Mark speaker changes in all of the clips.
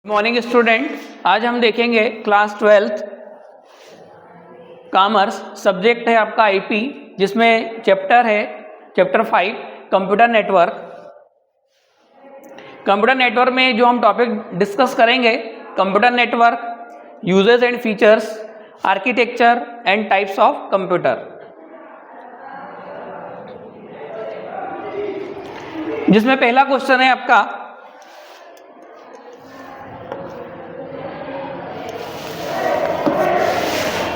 Speaker 1: Morning student, आज हम देखेंगे क्लास 12th कॉमर्स। सब्जेक्ट है आपका आईपी, जिसमें chapter 5 computer network. Computer network में जो हम टॉपिक डिस्कस करेंगे, computer network, uses and features, architecture and types of computer. जिसमें पहला क्वेश्चन है आपका,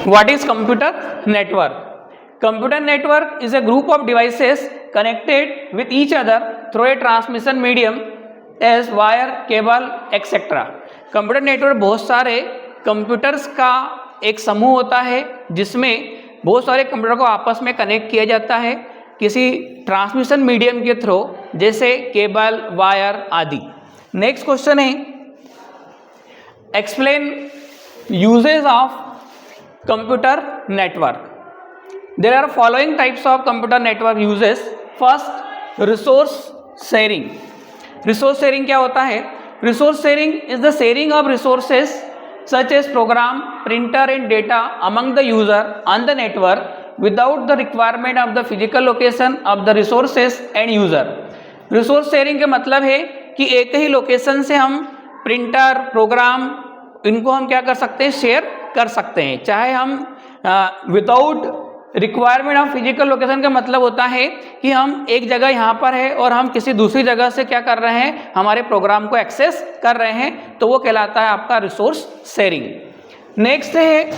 Speaker 1: What is computer network? Computer network is a group of devices connected with each other through a transmission medium as wire, cable, etc. Computer network बहुत सारे computers का एक समूह होता है जिसमें बहुत सारे कंप्यूटर को आपस में कनेक्ट किया जाता है किसी ट्रांसमिशन मीडियम के थ्रू, जैसे केबल, वायर आदि। नेक्स्ट क्वेश्चन है, explain uses of computer network. There are following types of computer network uses. First, resource sharing. Resource sharing क्या होता है? Resource sharing is the sharing of resources such as program, printer and data among the user on the network without the requirement of the physical location of the resources and user. Resource sharing का मतलब है कि एक ही location से हम printer, programme, इनको हम क्या कर सकते हैं, शेयर कर सकते हैं, चाहे हम without requirement of physical location. का मतलब होता है कि हम एक जगह यहाँ पर है और हम किसी दूसरी जगह से क्या कर रहे हैं, हमारे प्रोग्राम को एक्सेस कर रहे हैं, तो वो कहलाता है आपका रिसोर्स शेयरिंग। नेक्स्ट है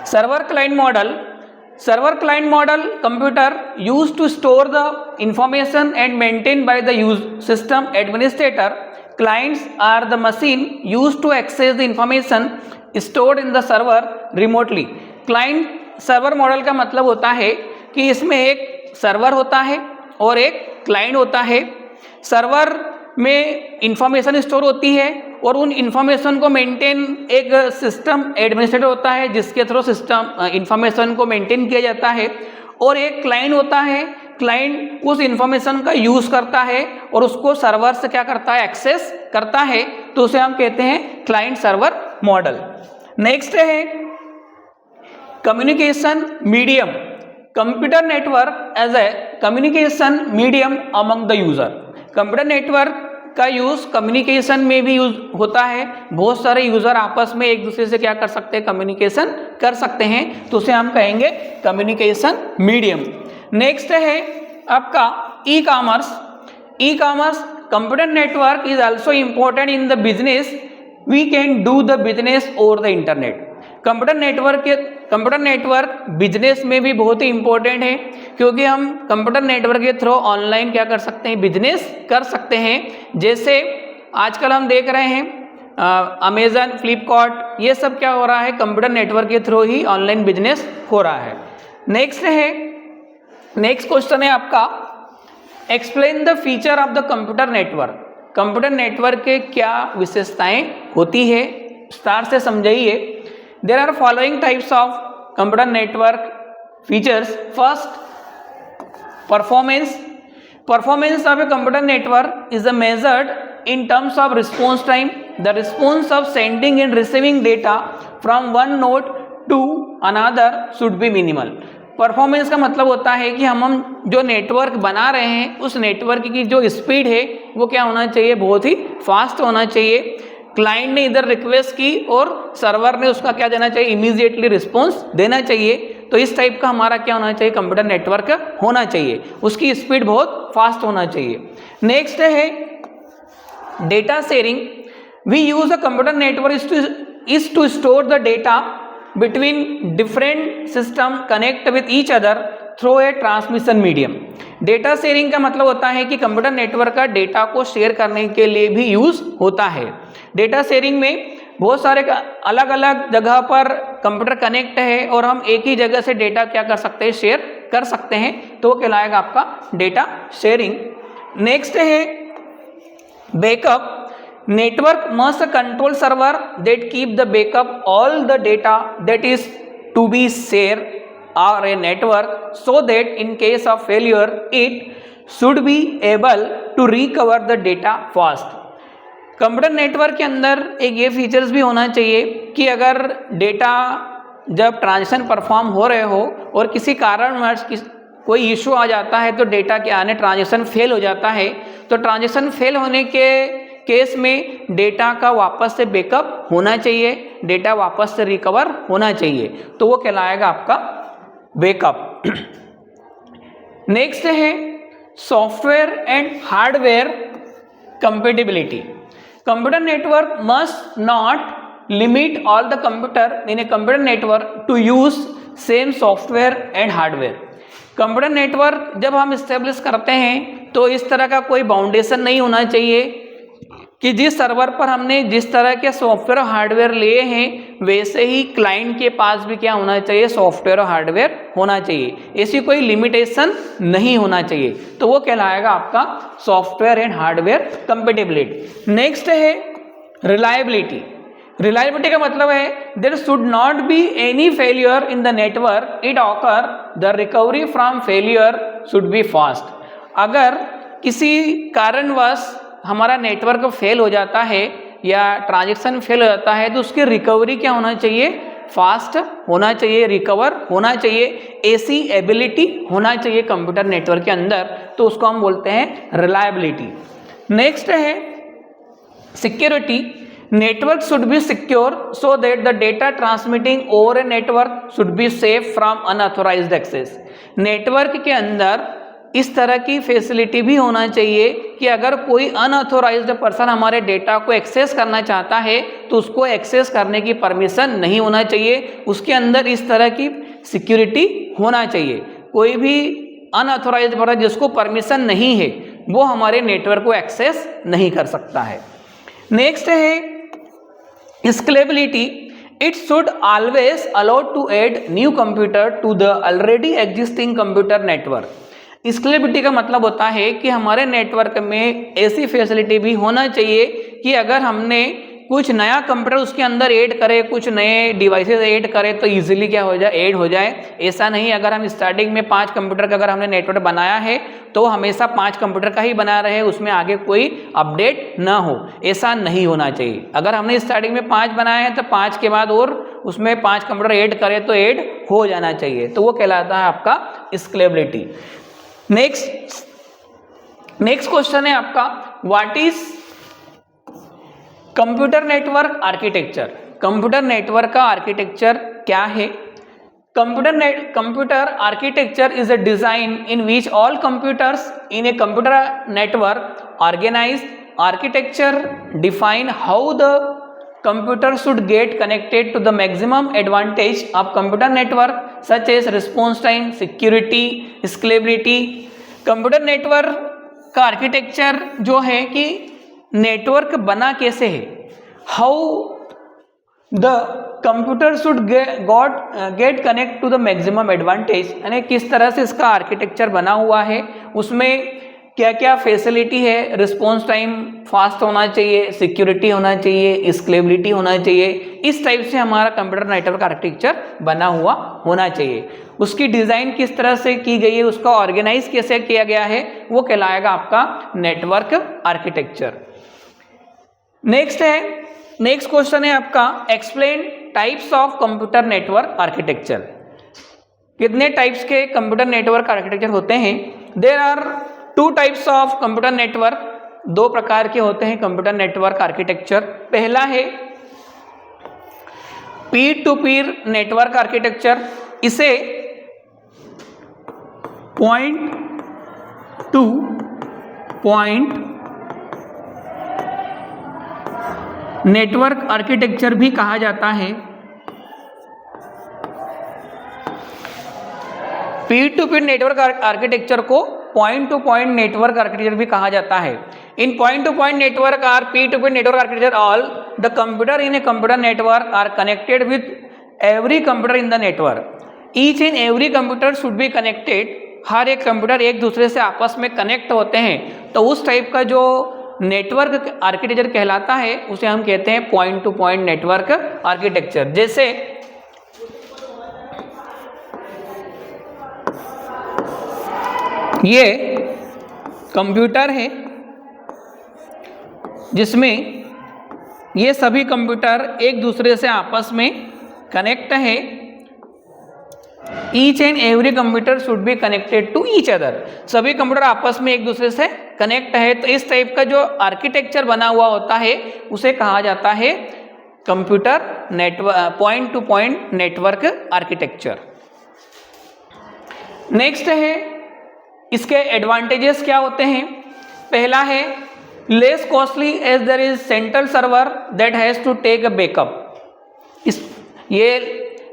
Speaker 1: server client model. Server client model computer use to store the information and maintain by the use system administrator. Clients are the machine used to access the information stored in the server remotely. Client server model का मतलब होता है कि इसमें एक server होता है और एक क्लाइंट होता है। सर्वर में इंफॉर्मेशन स्टोर होती है और उन इंफॉर्मेशन को मेंटेन एक सिस्टम एडमिनिस्ट्रेटर होता है जिसके थ्रू सिस्टम इंफॉर्मेशन को मेंटेन किया जाता है। और एक क्लाइंट होता है, क्लाइंट उस इंफॉर्मेशन का यूज करता है और उसको सर्वर से क्या करता है, एक्सेस करता है, तो उसे हम कहते हैं क्लाइंट सर्वर मॉडल। नेक्स्ट है communication medium. Computer network as a communication medium among the user. Computer network का यूज कम्युनिकेशन में भी यूज होता है। बहुत सारे यूजर आपस में एक दूसरे से क्या कर सकते हैं, कम्युनिकेशन कर सकते हैं, तो उसे हम कहेंगे कम्युनिकेशन मीडियम। नेक्स्ट है आपका e commerce. E commerce computer network is also important in the business. We can do the business over the internet. Computer network business में भी बहुत ही इंपॉर्टेंट है, क्योंकि हम कंप्यूटर नेटवर्क के थ्रू ऑनलाइन क्या कर सकते हैं, बिजनेस कर सकते हैं। जैसे आजकल हम देख रहे हैं अमेजन, फ्लिपकार्ट, ये सब क्या हो रहा है, कंप्यूटर नेटवर्क के थ्रू ही ऑनलाइन बिजनेस हो रहा है। नेक्स्ट क्वेश्चन है आपका, explain the feature of the computer network. Computer network के क्या विशेषताएं होती है, विस्तार से समझाइए। There are following types of computer network features. First, performance. Performance of a computer network is measured in terms of response time. The response of sending and receiving data from one node to another should be minimal. Performance का मतलब होता है कि हम जो network बना रहे हैं उस नेटवर्क की जो स्पीड है वो क्या होना चाहिए, बहुत ही फास्ट होना चाहिए। क्लाइंट ने इधर रिक्वेस्ट की और सर्वर ने उसका क्या देना चाहिए, इमीडिएटली रिस्पॉन्स देना चाहिए। तो इस टाइप का हमारा क्या होना चाहिए, कंप्यूटर नेटवर्क होना चाहिए, उसकी स्पीड बहुत फास्ट होना चाहिए। नेक्स्ट है data sharing. We use a computer network is to store the data between different system connect with each other through a transmission medium. Data sharing का मतलब होता है कि कंप्यूटर नेटवर्क का डेटा को शेयर करने के लिए भी यूज होता है। डेटा शेयरिंग में बहुत सारे अलग अलग जगह पर कंप्यूटर कनेक्ट है और हम एक ही जगह से डेटा क्या कर सकते हैं, शेयर कर सकते हैं, तो वो कहलाएगा आपका डेटा शेयरिंग। नेक्स्ट है backup. Network must control server that keep the backup all the data that is to be shared or a network, so that in case of failure it should be able to recover the data fast. Computer network के अंदर एक ये features भी होना चाहिए कि अगर data जब ट्रांजैक्शन परफॉर्म हो रहे हो और किसी कारणवश कोई इशू आ जाता है तो डेटा के आने ट्रांजैक्शन फेल हो जाता है, तो ट्रांजैक्शन फेल होने के केस में डेटा का वापस से बैकअप होना चाहिए, डेटा वापस से रिकवर होना चाहिए, तो वो कहलाएगा आपका बैकअप। नेक्स्ट है software and hardware compatibility. Computer network must not limit all the computer in a computer network to use same software and hardware. Computer network जब हम इस्टेब्लिश करते हैं तो इस तरह का कोई बाउंडेशन नहीं होना चाहिए कि जिस सर्वर पर हमने जिस तरह के सॉफ्टवेयर और हार्डवेयर लिए हैं वैसे ही क्लाइंट के पास भी क्या होना चाहिए, सॉफ्टवेयर और हार्डवेयर होना चाहिए, ऐसी कोई लिमिटेशन नहीं होना चाहिए, तो वो कहलाएगा आपका software and hardware compatibility. Next है रिलायबिलिटी। रिलायबिलिटी का मतलब है there should not be any failure in the network, it occur the recovery from failure should be fast. अगर किसी कारणवश हमारा नेटवर्क फेल हो जाता है या ट्रांजैक्शन फेल हो जाता है तो उसकी रिकवरी क्या होना चाहिए, फास्ट होना चाहिए, रिकवर होना चाहिए, ऐसी एबिलिटी होना चाहिए कंप्यूटर नेटवर्क के अंदर, तो उसको हम बोलते हैं रिलायबिलिटी। नेक्स्ट है security. Network should be secure so that the data transmitting over a network should be safe from unauthorized access. Network के अंदर इस तरह की फैसिलिटी भी होना चाहिए कि अगर कोई अनऑथोराइज्ड पर्सन हमारे डेटा को एक्सेस करना चाहता है तो उसको एक्सेस करने की परमिशन नहीं होना चाहिए, उसके अंदर इस तरह की सिक्योरिटी होना चाहिए। कोई भी अनऑथोराइज्ड पर्सन जिसको परमिशन नहीं है वो हमारे नेटवर्क को एक्सेस नहीं कर सकता है। नेक्स्ट है scalability. It should always allow to add new computer to the already existing computer network। Scalability का मतलब होता है कि हमारे नेटवर्क में ऐसी फैसिलिटी भी होना चाहिए कि अगर हमने कुछ नया कंप्यूटर उसके अंदर ऐड करे, कुछ नए डिवाइसेस ऐड करें तो इजीली क्या हो जाए, ऐड हो जाए। ऐसा नहीं अगर हम स्टार्टिंग में 5 कंप्यूटर का अगर हमने नेटवर्क बनाया है तो हमेशा 5 कंप्यूटर का ही बना रहे, उसमें आगे कोई अपडेट ना हो, ऐसा नहीं होना चाहिए। अगर हमने स्टार्टिंग में 5 बनाए हैं तो 5 के बाद और उसमें 5 कंप्यूटर ऐड करें तो ऐड हो जाना चाहिए, तो वो कहलाता है आपका स्केलेबिलिटी। नेक्स्ट क्वेश्चन है आपका what is computer network architecture. Computer network का आर्किटेक्चर क्या है? Computer architecture is a design in which all computers in a computer network organized architecture define how the computer should get connected to the maximum advantage of computer network such as response time, security, scalability। Computer network का architecture जो है कि network बना कैसे है, how the computer should get connect to the maximum advantage, यानी किस तरह से इसका आर्किटेक्चर बना हुआ है, उसमें क्या क्या फैसिलिटी है, रिस्पॉन्स टाइम फास्ट होना चाहिए, सिक्योरिटी होना चाहिए, स्केलेबिलिटी होना चाहिए, इस टाइप से हमारा कंप्यूटर नेटवर्क आर्किटेक्चर बना हुआ होना चाहिए। उसकी डिज़ाइन किस तरह से की गई है, उसका ऑर्गेनाइज कैसे किया गया है, वो कहलाएगा आपका नेटवर्क आर्किटेक्चर। नेक्स्ट क्वेश्चन है आपका explain types of computer network architecture. कितने टाइप्स के कंप्यूटर नेटवर्क आर्किटेक्चर होते हैं? There are 2 types of computer network, 2 प्रकार के होते हैं कंप्यूटर नेटवर्क आर्किटेक्चर। पहला है peer to peer network architecture, इसे point to point network architecture भी कहा जाता है। Peer to peer network architecture को point to point network architecture भी कहा जाता है। In point to point network or peer to peer network architecture all the computer in a computer network are connected with every computer in the network. Each and every computer should be connected, हर एक computer एक दूसरे से आपस में connect होते हैं, तो उस टाइप का जो नेटवर्क आर्किटेक्चर कहलाता है उसे हम कहते हैं point to point network architecture. जैसे ये कंप्यूटर है जिसमें ये सभी कंप्यूटर एक दूसरे से आपस में कनेक्ट है। Each and every computer should be connected to each other, सभी कंप्यूटर आपस में एक दूसरे से कनेक्ट है। तो इस टाइप का जो आर्किटेक्चर बना हुआ होता है उसे कहा जाता है computer network, point to point network architecture. Next है इसके एडवांटेजेस क्या होते हैं। पहला है less costly as there is central server that has to take a backup.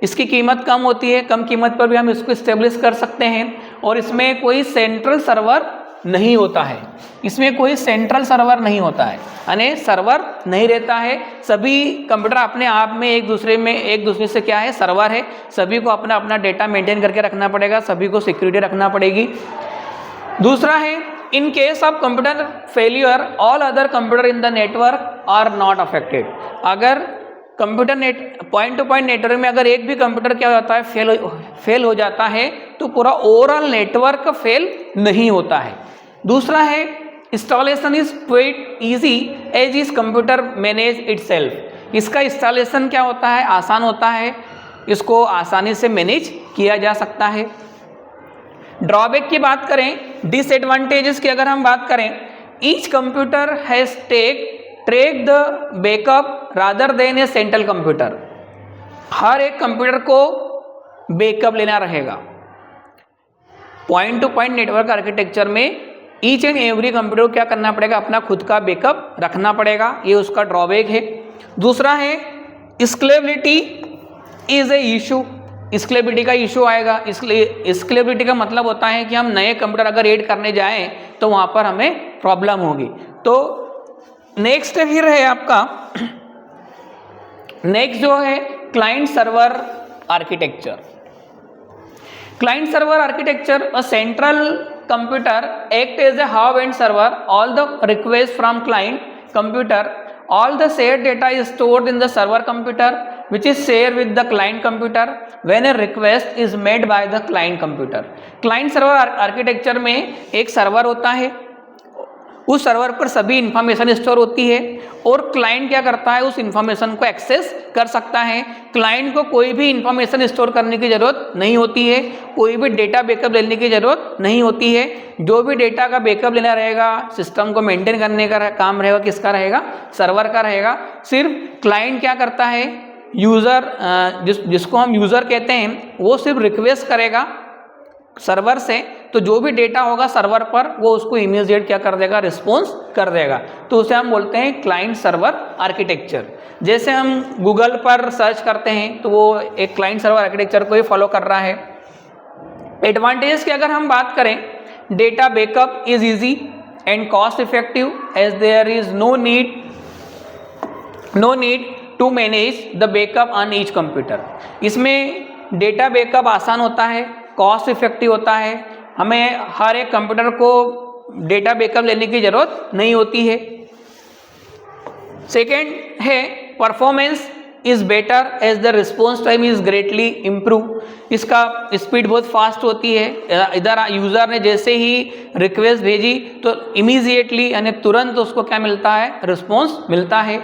Speaker 1: इसकी कीमत कम होती है, कम कीमत पर भी हम इसको इस्टेब्लिश कर सकते हैं। और इसमें कोई सेंट्रल सर्वर नहीं होता है, इसमें कोई सेंट्रल सर्वर नहीं होता है, यानी सर्वर नहीं रहता है। सभी कंप्यूटर अपने आप में एक दूसरे से क्या है, सर्वर है। सभी को अपना अपना डेटा मेंटेन करके रखना पड़ेगा, सभी को सिक्योरिटी रखना पड़ेगी। दूसरा है in case of computer failure all other computer in the network are not affected. अगर computer point to point network में अगर एक भी कंप्यूटर क्या होता है, फेल हो जाता है, तो पूरा ओवरऑल नेटवर्क फेल नहीं होता है। दूसरा है installation is quite easy as is computer manage itself. इसका इंस्टॉलेशन क्या होता है, आसान होता है, इसको आसानी से मैनेज किया जा सकता है। ड्रॉबैक की बात करें, डिसएडवांटेजेस की अगर हम बात करें, each computer has track the backup rather than a central computer. हर एक कंप्यूटर को बैकअप लेना रहेगा। Point to point network architecture में ईच एंड एवरी कंप्यूटर को क्या करना पड़ेगा, अपना खुद का बैकअप रखना पड़ेगा, ये उसका ड्रॉबैक है। दूसरा है scalability is a issue. Scalability का इशू आएगा। इसलिए स्केलेबिलिटी का मतलब होता है कि हम नए कंप्यूटर अगर ऐड करने जाएं तो वहां पर हमें प्रॉब्लम होगी। तो नेक्स्ट फिर है आपका, नेक्स्ट जो है client server architecture. Client server architecture, a central computer act as a hub and server. All the requests from client computer, all the shared data is stored in the server computer which is shared with the client computer when a request is made by the client computer. client server architecture में एक server होता है, उस server पर सभी information store होती है और क्लाइंट क्या करता है, उस इंफॉर्मेशन को एक्सेस कर सकता है। क्लाइंट को कोई भी इंफॉर्मेशन स्टोर करने की ज़रूरत नहीं होती है, कोई भी डेटा बैकअप लेने की ज़रूरत नहीं होती है। जो भी डेटा का बैकअप लेना रहेगा, सिस्टम को मेंटेन करने का काम रहेगा, किसका रहेगा, सर्वर का रहेगा। सिर्फ क्लाइंट क्या करता है, यूज़र जिसको हम यूज़र कहते हैं, वो सिर्फ रिक्वेस्ट करेगा सर्वर से, तो जो भी डेटा होगा सर्वर पर वो उसको इमीडिएट क्या कर देगा, रिस्पॉन्स कर देगा। तो उसे हम बोलते हैं क्लाइंट सर्वर आर्किटेक्चर। जैसे हम गूगल पर सर्च करते हैं तो वो एक क्लाइंट सर्वर आर्किटेक्चर को ही फॉलो कर रहा है। एडवांटेजेस की अगर हम बात करें, data backup is easy and cost effective as there is no need to manage the backup on each computer. इसमें डेटा बैकअप आसान होता है, कॉस्ट इफेक्टिव होता है, हमें हर एक कंप्यूटर को डेटा बैकअप लेने की जरूरत नहीं होती है। सेकेंड है performance is better as the response time is greatly improve. इसका स्पीड बहुत फास्ट होती है। इधर यूज़र ने जैसे ही रिक्वेस्ट भेजी तो इमीडिएटली यानी तुरंत उसको क्या मिलता है, रिस्पॉन्स मिलता है।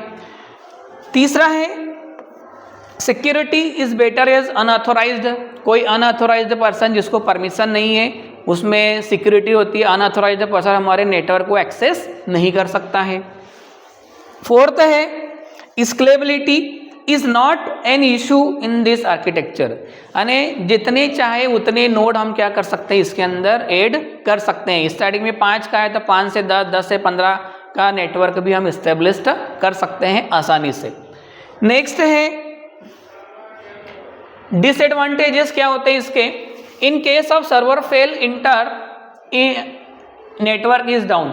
Speaker 1: तीसरा है security is better as unauthorized. कोई अनऑथोराइज्ड पर्सन जिसको परमिशन नहीं है उसमें सिक्योरिटी होती है, अनऑथोराइज्ड पर्सन हमारे नेटवर्क को एक्सेस नहीं कर सकता है। फोर्थ है scalability is not an issue in this architecture. यानी जितने चाहे उतने नोड हम क्या कर सकते हैं, इसके अंदर ऐड कर सकते हैं। स्टार्टिंग में 5 का है तो 5 से 10, 10 से 15 का नेटवर्क भी हम इस्टेब्लिश कर सकते हैं आसानी से। नेक्स्ट है डिसएडवांटेजेस क्या होते हैं इसके। इन case of server fail inter network is down.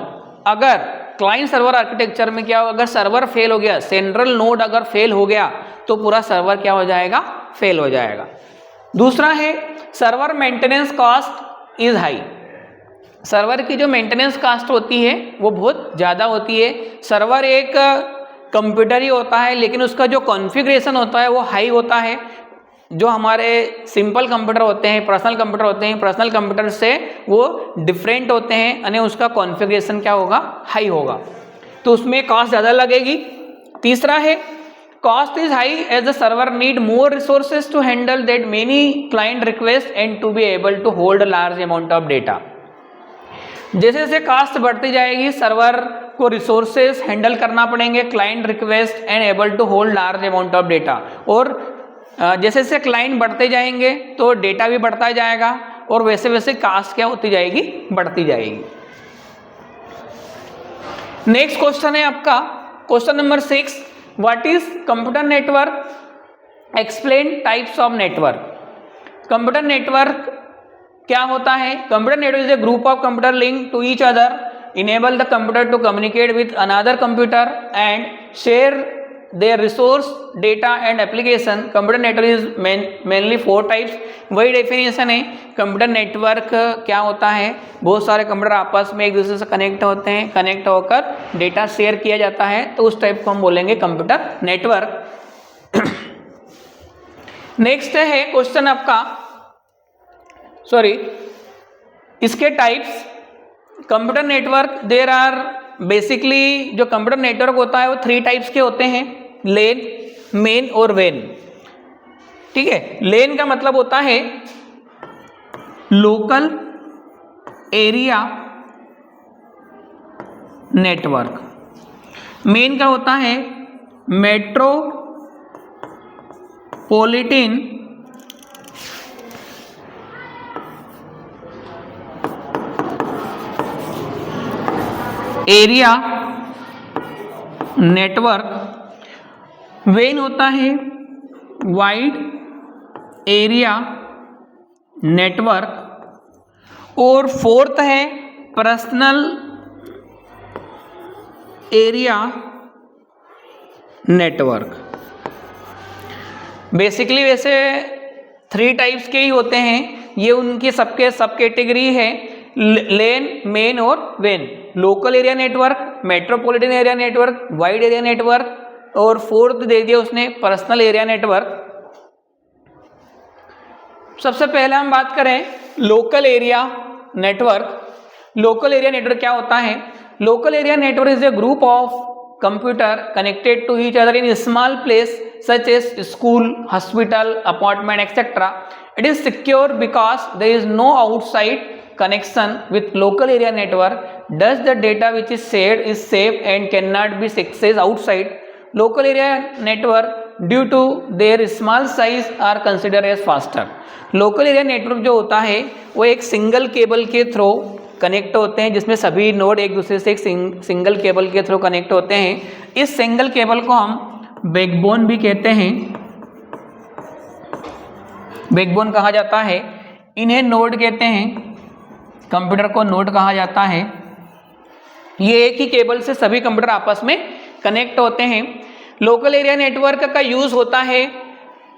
Speaker 1: अगर क्लाइंट सर्वर आर्किटेक्चर में क्या हो, अगर सर्वर फेल हो गया, सेंट्रल नोड अगर फेल हो गया तो पूरा सर्वर क्या हो जाएगा, फेल हो जाएगा। दूसरा है server maintenance cost is high. Server की जो मेंटेनेंस कॉस्ट होती है वो बहुत ज़्यादा होती है। सर्वर एक कंप्यूटर ही होता है लेकिन उसका जो कॉन्फ़िगरेशन होता है वो हाई होता है। जो हमारे सिंपल कंप्यूटर होते हैं, पर्सनल कंप्यूटर होते हैं, पर्सनल कंप्यूटर से वो डिफरेंट होते हैं यानी उसका कॉन्फ़िगरेशन क्या होगा, हाई होगा, तो उसमें कॉस्ट ज़्यादा लगेगी। तीसरा है cost is high as the server need more resources to handle that many client requests and to be able to hold a large amount of data. जैसे जैसे कास्ट बढ़ती जाएगी सर्वर को रिसोर्सेज हैंडल करना पड़ेंगे, client request and able to hold large amount of data, और जैसे जैसे क्लाइंट बढ़ते जाएंगे तो डेटा भी बढ़ता जाएगा और वैसे वैसे कास्ट क्या होती जाएगी, बढ़ती जाएगी। नेक्स्ट क्वेश्चन है आपका question number 6, what is computer network, explain types of network. Computer network क्या होता है? Computer network is a group of computer link to each other, enable the computer to communicate with another computer and share their resource, data and application. Computer network is mainly 4 types. वही definition है। Computer network क्या होता है? बहुत सारे computer आपस में एक दूसरे से कनेक्ट होते हैं, कनेक्ट होकर डेटा शेयर किया जाता है, तो उस टाइप को हम बोलेंगे कंप्यूटर नेटवर्क। नेक्स्ट है क्वेश्चन आपका, इसके types. Computer network there are basically, जो कंप्यूटर नेटवर्क होता है वो 3 टाइप्स के होते हैं, लेन, मेन और वेन। ठीक है, लेन का मतलब होता है लोकल एरिया नेटवर्क, मेन का होता है मेट्रोपॉलिटन एरिया नेटवर्क, वेन होता है वाइड एरिया नेटवर्क, और फोर्थ है पर्सनल एरिया नेटवर्क। बेसिकली वैसे 3 टाइप्स के ही होते हैं, ये उनकी सबके सब कैटेगरी है, लेन, मेन और when. Local area network, metropolitan area network, wide area network, और फोर्थ दे दिया उसने पर्सनल एरिया नेटवर्क। सबसे पहले हम बात करें local area network. Local area network क्या होता है? Local area network is a group of computer connected to each other in small place such as school, hospital, apartment etcetera. It is secure because there is no outside connection with local area network. Thus the data which is shared is safe and cannot be accessed outside. Local area network due to their small size are considered as faster. Local area network जो होता है वो एक single cable के through connect होते हैं, जिसमें सभी नोड एक दूसरे से एक सिंगल केबल के थ्रू कनेक्ट होते हैं। इस सिंगल केबल को हम बैकबोन भी कहते हैं, बैकबोन कहा जाता है। इन्हें नोड कहते हैं, कंप्यूटर को नोड कहा जाता है। ये एक ही केबल से सभी कंप्यूटर आपस में कनेक्ट होते हैं। लोकल एरिया नेटवर्क का यूज़ होता है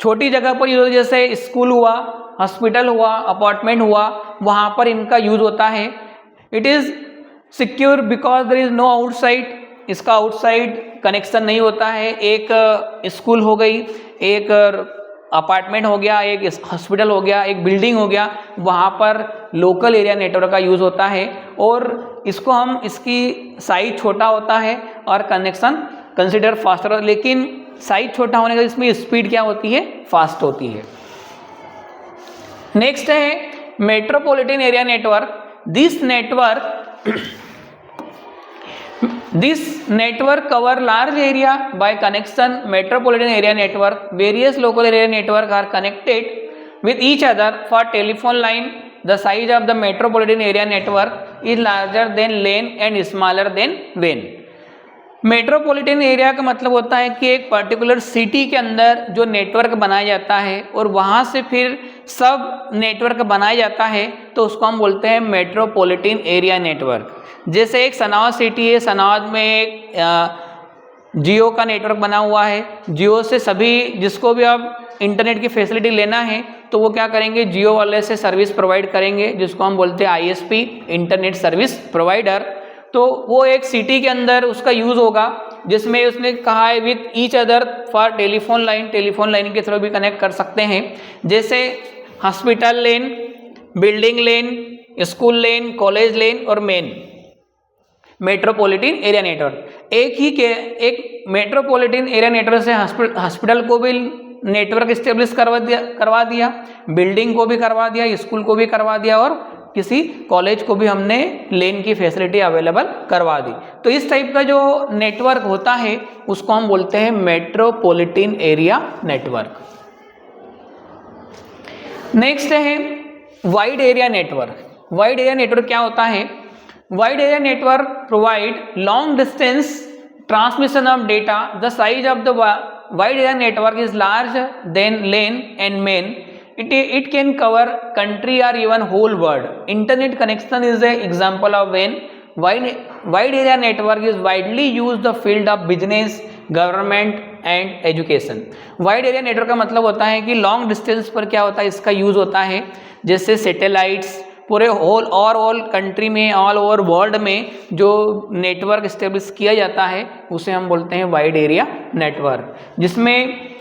Speaker 1: छोटी जगह पर, यूज जैसे स्कूल हुआ, हॉस्पिटल हुआ, अपार्टमेंट हुआ, वहाँ पर इनका यूज होता है। It is secure because there is no outside, इसका आउटसाइड कनेक्शन नहीं होता है। एक स्कूल हो गई, एक अपार्टमेंट हो गया, एक हॉस्पिटल हो गया, एक बिल्डिंग हो गया, वहाँ पर लोकल एरिया नेटवर्क का यूज़ होता है। और इसको हम, इसकी साइज छोटा होता है और कनेक्शन कंसिडर फास्टर, लेकिन साइज छोटा होने का इसमें स्पीड क्या होती है, फास्ट होती है। नेक्स्ट है metropolitan area network. This network cover large area by connection. Metropolitan area network, various local area network are connected with each other for telephone line. The size of the metropolitan area network is larger than LAN and smaller than WAN. Metropolitan area का मतलब होता है कि एक particular city के अंदर जो network बनाया जाता है और वहाँ से फिर सब नेटवर्क बनाया जाता है, तो उसको हम बोलते हैं मेट्रोपॉलिटन एरिया नेटवर्क। जैसे एक सनावद सिटी है, सनावद में एक जियो का नेटवर्क बना हुआ है। जियो से सभी, जिसको भी अब इंटरनेट की फैसिलिटी लेना है तो वो क्या करेंगे, जियो वाले से सर्विस प्रोवाइड करेंगे, जिसको हम बोलते हैं ISP, इंटरनेट सर्विस प्रोवाइडर। तो वो एक सिटी के अंदर उसका यूज़ होगा, जिसमें उसने कहा है with each other for telephone line, telephone line के थ्रू भी कनेक्ट कर सकते हैं। जैसे हॉस्पिटल लेन, बिल्डिंग लेन, स्कूल लेन, कॉलेज लेन और मेन। मेट्रोपॉलिटन एरिया नेटवर्क, एक मेट्रोपॉलिटन एरिया नेटवर्क से हॉस्पिटल को भी नेटवर्क इस्टेब्लिश करवा दिया, बिल्डिंग को भी करवा दिया, स्कूल को भी करवा दिया और किसी कॉलेज को भी हमने लेन की फैसिलिटी अवेलेबल करवा दी। तो इस टाइप का जो नेटवर्क होता है उसको हम बोलते हैं मेट्रोपॉलिटन एरिया नेटवर्क। नेक्स्ट है wide area network. Wide area network क्या होता है? Wide area network provide long distance transmission of data. The size of the wide area network is large than LAN and MAN. It can cover country or even whole world. Internet connection is an example of when wide area network is widely used the field of business, government and education. Wide area network का मतलब होता है कि long distance पर क्या होता है, इसका यूज होता है, जैसे सैटेलाइट्स पूरे ऑल कंट्री में, ऑल ओवर वर्ल्ड में जो नेटवर्क स्टेब्लिश किया जाता है उसे हम बोलते हैं वाइड एरिया नेटवर्क, जिसमें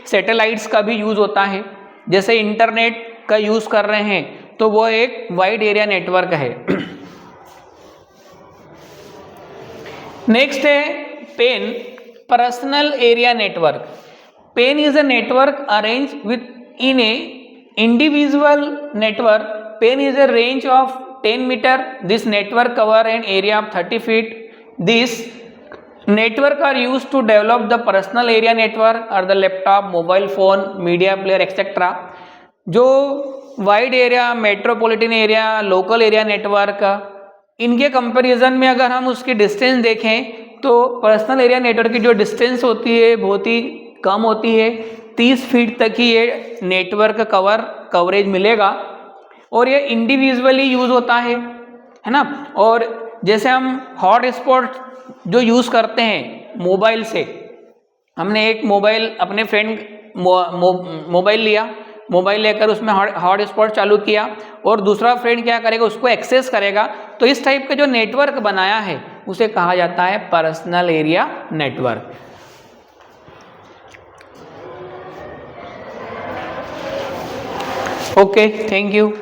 Speaker 1: सैटेलाइट्स का भी यूज होता है। जैसे इंटरनेट का यूज कर रहे हैं तो वो एक वाइड एरिया नेटवर्क है। नेक्स्ट है PAN, personal area network. PAN is a network arrange within a individual network. PAN is a range of 10 meter. This network cover an area of 30 feet. These network are used to develop the personal area network or the laptop, mobile phone, media player, etc. जो wide area, metropolitan area, local area network, इनके comparison में अगर हम उसकी distance देखें तो personal area network की जो डिस्टेंस होती है बहुत ही कम होती है। 30 फीट तक ही ये नेटवर्क कवरेज मिलेगा और ये इंडिविजुअली यूज होता है ना। और जैसे हम हॉट स्पॉट जो यूज करते हैं मोबाइल से, हमने एक मोबाइल अपने फ्रेंड मोबाइल लिया, मोबाइल लेकर उसमें हॉट स्पॉट चालू किया और दूसरा फ्रेंड क्या करेगा, उसको एक्सेस करेगा। तो इस टाइप का जो नेटवर्क बनाया है उसे कहा जाता है personal area network. Okay, thank you.